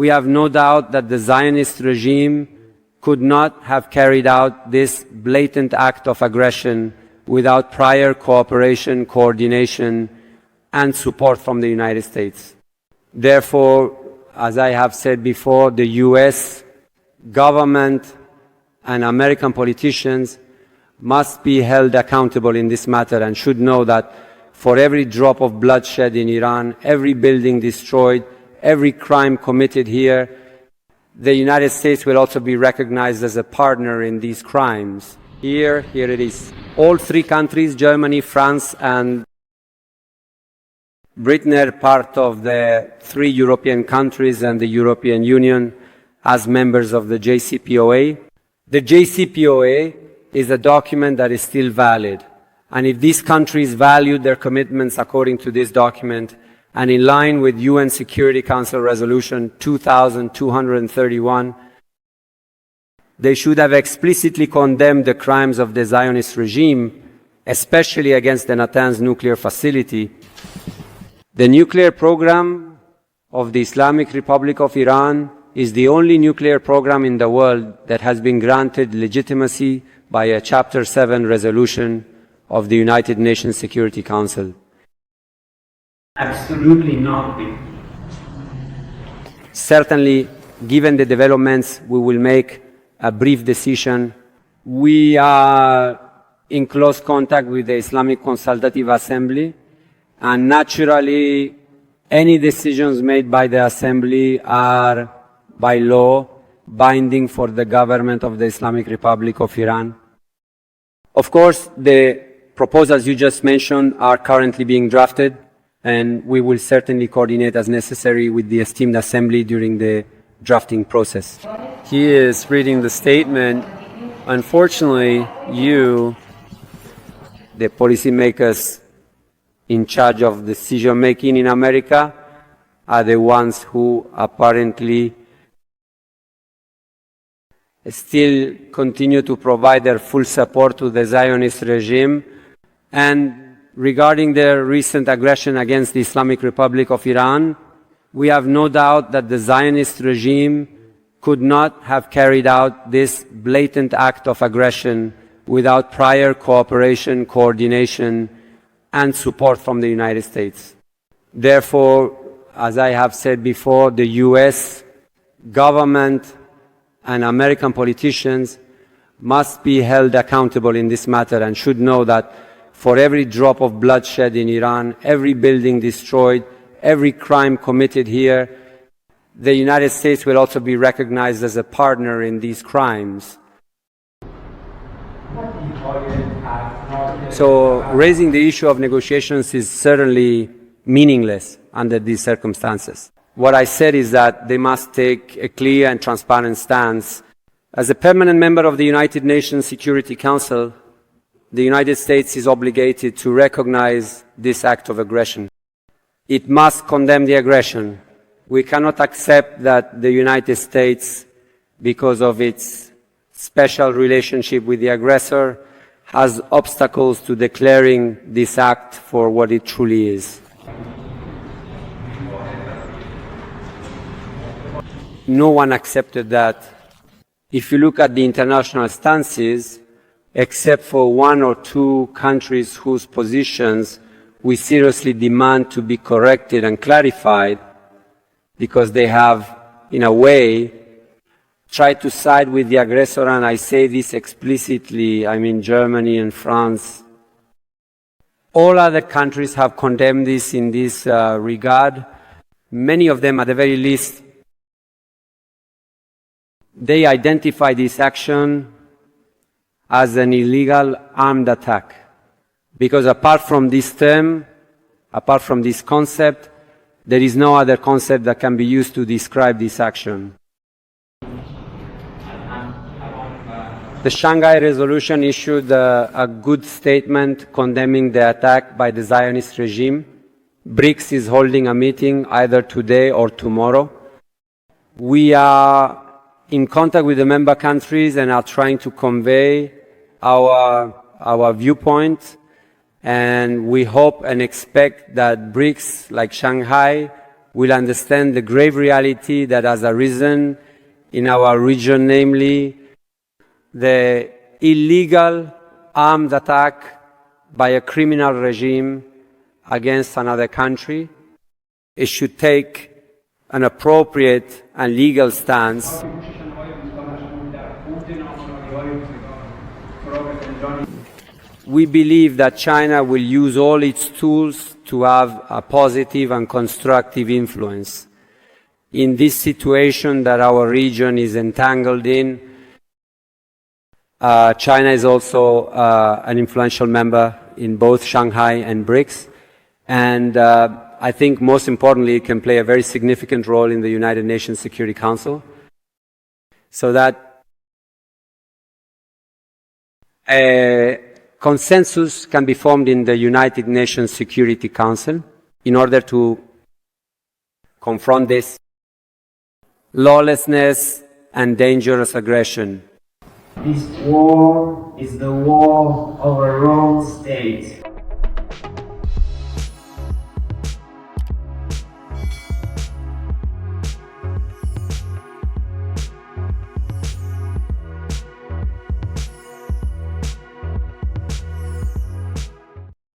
we have no doubt that the Zionist regime could not have carried out this blatant act of aggression without prior cooperation, coordination, and support from the United States. Therefore, as I have said before, the US government and American politicians must be held accountable in this matter and should know that for every drop of bloodshed in Iran, every building destroyed, every crime committed here, the United States will also be recognized as a partner in these crimes. Here it is. All three countries, Germany, France, and Britain, are part of the three European countries and the European Union as members of the JCPOA. The JCPOA is a document that is still valid. And if these countries value their commitments according to this document and in line with UN Security Council Resolution 2231, they should have explicitly condemned the crimes of the Zionist regime, especially against the Natanz nuclear facility. The nuclear program of the Islamic Republic of Iran is the only nuclear program in the world that has been granted legitimacy by a Chapter 7 resolution of the United Nations Security Council. Absolutely not. Certainly, given the developments, we will make a brief decision. We are in close contact with the Islamic Consultative Assembly, and naturally, any decisions made by the Assembly are, by law, binding for the government of the Islamic Republic of Iran. Of course, the proposals you just mentioned are currently being drafted, and we will certainly coordinate as necessary with the esteemed Assembly during the drafting process. He is reading the statement. Unfortunately, you, the policymakers in charge of decision-making in America, are the ones who apparently still continue to provide their full support to the Zionist regime. And regarding their recent aggression against the Islamic Republic of Iran, we have no doubt that the Zionist regime could not have carried out this blatant act of aggression without prior cooperation, coordination, and support from the United States. Therefore, as I have said before, the US government and American politicians must be held accountable in this matter and should know that for every drop of bloodshed in Iran, every building destroyed, every crime committed here, the United States will also be recognized as a partner in these crimes. So raising the issue of negotiations is certainly meaningless under these circumstances. What I said is that they must take a clear and transparent stance. As a permanent member of the United Nations Security Council, the United States is obligated to recognize this act of aggression. It must condemn the aggression. We cannot accept that the United States, because of its special relationship with the aggressor, has obstacles to declaring this act for what it truly is. No one accepted that. If you look at the international stances, except for one or two countries whose positions we seriously demand to be corrected and clarified, because they have, in a way, tried to side with the aggressor, and I say this explicitly, I mean Germany and France. All other countries have condemned this in this regard. Many of them, at the very least, they identify this action as an illegal armed attack. Because apart from this term, apart from this concept, there is no other concept that can be used to describe this action. The Shanghai Resolution issued a good statement condemning the attack by the Zionist regime. BRICS is holding a meeting either today or tomorrow. We are in contact with the member countries and are trying to convey our viewpoint, and we hope and expect that BRICS, like Shanghai, will understand the grave reality that has arisen in our region, namely the illegal armed attack by a criminal regime against another country. It should take an appropriate and legal stance. We believe that China will use all its tools to have a positive and constructive influence in this situation that our region is entangled in. China is also an influential member in both Shanghai and BRICS, and I think most importantly it can play a very significant role in the United Nations Security Council, so that a consensus can be formed in the United Nations Security Council in order to confront this lawlessness and dangerous aggression. This war is the war of a wrong state.